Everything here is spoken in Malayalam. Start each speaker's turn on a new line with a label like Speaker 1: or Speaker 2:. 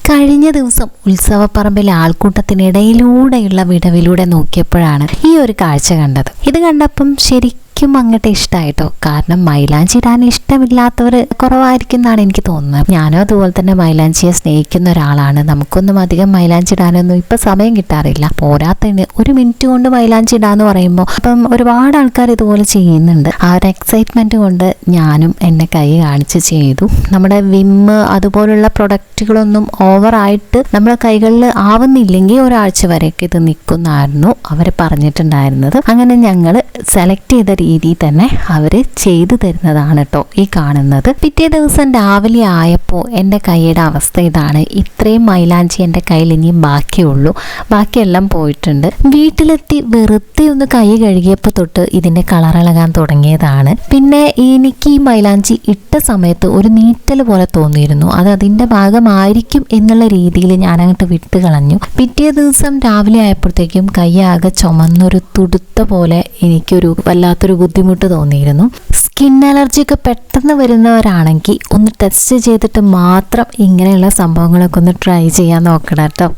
Speaker 1: കഴിഞ്ഞ ദിവസം ഉത്സവപ്പറമ്പിലെ ആൾക്കൂട്ടത്തിനിടയിലൂടെയുള്ള വിടവിലൂടെ നോക്കിയപ്പോഴാണ് ഈ ഒരു കാഴ്ച കണ്ടത്. ഇത് കണ്ടപ്പം ശരിക്കും അങ്ങോട്ട് ഇഷ്ടമായിട്ടോ. കാരണം മൈലാഞ്ചി ഇടാൻ ഇഷ്ടമില്ലാത്തവർ കുറവായിരിക്കും എന്നാണ് എനിക്ക് തോന്നുന്നത്. ഞാനും അതുപോലെ തന്നെ മൈലാഞ്ചിയെ സ്നേഹിക്കുന്ന ഒരാളാണ്. നമുക്കൊന്നും അധികം മൈലാഞ്ചി ഇടാനൊന്നും ഇപ്പൊ സമയം കിട്ടാറില്ല. പോരാത്തതിന് ഒരു മിനിറ്റ് കൊണ്ട് മൈലാഞ്ചി ഇടാന്ന് പറയുമ്പോൾ അപ്പം ഒരുപാട് ആൾക്കാർ ഇതുപോലെ ചെയ്യുന്നുണ്ട്. ആ ഒരു എക്സൈറ്റ്മെന്റ് കൊണ്ട് ഞാനും എന്നെ കൈ കാണിച്ച് ചെയ്തു. നമ്മുടെ വിമ്മ് അതുപോലുള്ള പ്രൊഡക്റ്റുകളൊന്നും ഓവറായിട്ട് നമ്മുടെ കൈകളിൽ ആവുന്നില്ലെങ്കിൽ ഒരാഴ്ച വരെയൊക്കെ ഇത് നിൽക്കുന്നായിരുന്നു അവർ പറഞ്ഞിട്ടുണ്ടായിരുന്നത്. അങ്ങനെ ഞങ്ങൾ സെലക്ട് ചെയ്ത രീതിയിൽ തന്നെ അവർ ചെയ്തു തരുന്നതാണ് കേട്ടോ ഈ കാണുന്നത്. പിറ്റേ ദിവസം രാവിലെ ആയപ്പോൾ എൻ്റെ കൈയുടെ അവസ്ഥ ഇതാണ്. ഇത്രയും മൈലാഞ്ചി എൻ്റെ കയ്യിൽ ഇനിയും ബാക്കിയുള്ളൂ. ബാക്കിയെല്ലാം പോയിട്ടുണ്ട്. വീട്ടിലെത്തി വെറുതെ ഒന്ന് കൈ കഴുകിയപ്പോൾ തൊട്ട് ഇതിൻ്റെ കളറിളകാൻ തുടങ്ങിയതാണ്. പിന്നെ എനിക്ക് ഈ മൈലാഞ്ചി ഇട്ട സമയത്ത് ഒരു നീറ്റൽ പോലെ തോന്നിയിരുന്നു. അത് അതിൻ്റെ ഭാഗമായിരിക്കും എന്നുള്ള രീതിയിൽ ഞാൻ അങ്ങോട്ട് വിട്ട് കളഞ്ഞു. പിറ്റേ ദിവസം രാവിലെ ആയപ്പോഴത്തേക്കും കൈ ആകെ ചുമന്നൊരു തുടുത്ത പോലെ എനിക്കൊരു വല്ലാത്തൊരു ബുദ്ധിമുട്ട് തോന്നിയിരുന്നു. സ്കിൻ അലർജി ഒക്കെ പെട്ടെന്ന് വരുന്നവരാണെങ്കിൽ ഒന്ന് ടെസ്റ്റ് ചെയ്തിട്ട് മാത്രം ഇങ്ങനെയുള്ള സംഭവങ്ങളൊക്കെ ഒന്ന് ട്രൈ ചെയ്യാൻ നോക്കണം കേട്ടോ.